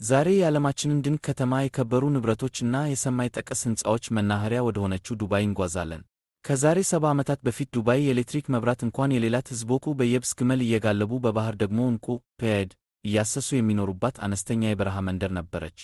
ዛሬ የዓለማችንን ድንቅ ከተማ የከበሩ ንብረቶችና የሰማይ ጠቀስ ሕንፃዎች መናኸሪያ ወደሆነችው ዱባይ እንጓዛለን። ከዛሬ 70 ዓመታት በፊት ዱባይ የኤሌክትሪክ መብራት እንኳን የሌላት ሕዝቦቹ በየብስ ግመል እየጋለቡ በባህር ደግሞ ዕንቁ ፔድ እያሰሱ የሚኖሩባት አነስተኛ የበረሃ መንደር ነበረች።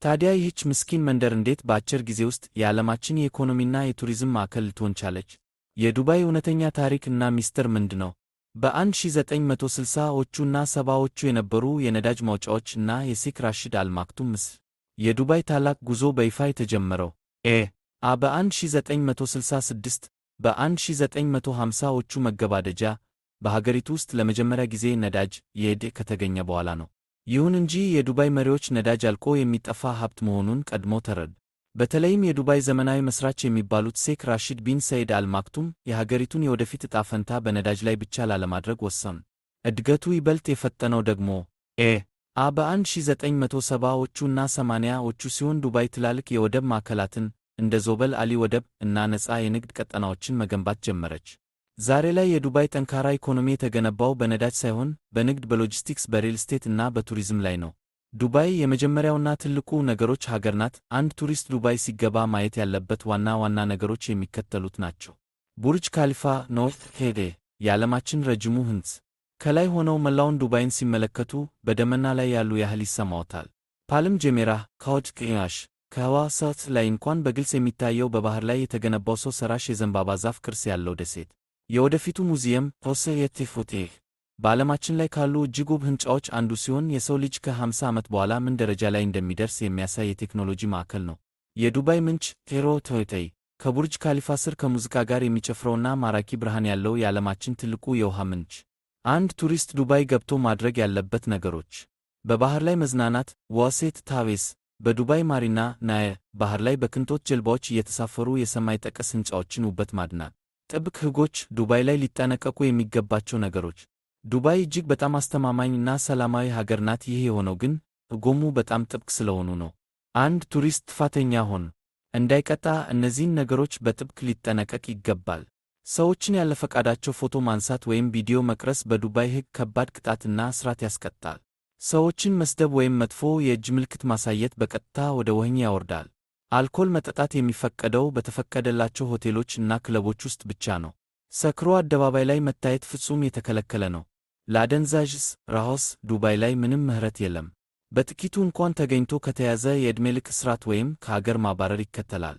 ታዲያ ይህች ምስኪን መንደር እንዴት በአጭር ጊዜ ውስጥ የዓለማችን የኢኮኖሚና የቱሪዝም ማዕከል ልትሆን ቻለች? የዱባይ እውነተኛ ታሪክ እና ሚስጥር ምንድነው? በ1960ዎቹና 70ዎቹ የነበሩ የነዳጅ ማውጫዎች እና የሼክ ራሺድ አል ማክቱም ምስል። የዱባይ ታላቅ ጉዞ በይፋ የተጀመረው በ1966 በ1950ዎቹ መገባደጃ በሀገሪቱ ውስጥ ለመጀመሪያ ጊዜ ነዳጅ ከተገኘ በኋላ ነው። ይሁን እንጂ የዱባይ መሪዎች ነዳጅ አልቆ የሚጠፋ ሀብት መሆኑን ቀድሞ ተረዱ። በተለይም የዱባይ ዘመናዊ መስራች የሚባሉት ሼክ ራሺድ ቢን ሰይድ አል ማክቱም የሀገሪቱን የወደፊት ዕጣ ፈንታ በነዳጅ ላይ ብቻ ላለማድረግ ወሰኑ። እድገቱ ይበልጥ የፈጠነው ደግሞ በ1970ዎቹና 80ዎቹ ሲሆን ዱባይ ትላልቅ የወደብ ማዕከላትን እንደ ዞበል አሊ ወደብ እና ነፃ የንግድ ቀጠናዎችን መገንባት ጀመረች። ዛሬ ላይ የዱባይ ጠንካራ ኢኮኖሚ የተገነባው በነዳጅ ሳይሆን በንግድ፣ በሎጂስቲክስ፣ በሪል ስቴት እና በቱሪዝም ላይ ነው። ዱባይ የመጀመሪያውና ትልቁ ነገሮች ሀገር ናት። አንድ ቱሪስት ዱባይ ሲገባ ማየት ያለበት ዋና ዋና ነገሮች የሚከተሉት ናቸው። ቡርጅ ካሊፋ ኖርት ሄዴ የዓለማችን ረጅሙ ሕንፃ። ከላይ ሆነው መላውን ዱባይን ሲመለከቱ በደመና ላይ ያሉ ያህል ይሰማዎታል። ፓልም ጀሜራህ ካውድ ቅያሽ ከህዋ ሰት ላይ እንኳን በግልጽ የሚታየው በባህር ላይ የተገነባው ሰው ሰራሽ የዘንባባ ዛፍ ቅርስ ያለው ደሴት። የወደፊቱ ሙዚየም ሆሴ የቴፎቴህ በዓለማችን ላይ ካሉ እጅግ ውብ ሕንፃዎች አንዱ ሲሆን የሰው ልጅ ከ50 ዓመት በኋላ ምን ደረጃ ላይ እንደሚደርስ የሚያሳይ የቴክኖሎጂ ማዕከል ነው። የዱባይ ምንጭ ቴሮ ቶይተይ ከቡርጅ ካሊፋ ስር ከሙዚቃ ጋር የሚጨፍረውና ማራኪ ብርሃን ያለው የዓለማችን ትልቁ የውሃ ምንጭ። አንድ ቱሪስት ዱባይ ገብቶ ማድረግ ያለበት ነገሮች። በባህር ላይ መዝናናት ዋሴት ታዌስ በዱባይ ማሪና ናየ ባህር ላይ በቅንጦት ጀልባዎች እየተሳፈሩ የሰማይ ጠቀስ ሕንፃዎችን ውበት ማድናት። ጥብቅ ሕጎች ዱባይ ላይ ሊጠነቀቁ የሚገባቸው ነገሮች። ዱባይ እጅግ በጣም አስተማማኝና ሰላማዊ ሀገር ናት። ይህ የሆነው ግን ሕጎቹ በጣም ጥብቅ ስለሆኑ ነው። አንድ ቱሪስት ጥፋተኛ ሆኖ እንዳይቀጣ እነዚህን ነገሮች በጥብቅ ሊጠነቀቅ ይገባል። ሰዎችን ያለ ፈቃዳቸው ፎቶ ማንሳት ወይም ቪዲዮ መቅረጽ በዱባይ ሕግ ከባድ ቅጣትና እስራት ያስቀጣል። ሰዎችን መስደብ ወይም መጥፎ የእጅ ምልክት ማሳየት በቀጥታ ወደ ወህኒ ያወርዳል። አልኮል መጠጣት የሚፈቀደው በተፈቀደላቸው ሆቴሎች እና ክለቦች ውስጥ ብቻ ነው። ሰክሮ አደባባይ ላይ መታየት ፍጹም የተከለከለ ነው። ለአደንዛዥ ዕፅ ራሆስ ዱባይ ላይ ምንም ምህረት የለም። በጥቂቱ እንኳን ተገኝቶ ከተያዘ የዕድሜ ልክ እስራት ወይም ከሀገር ማባረር ይከተላል።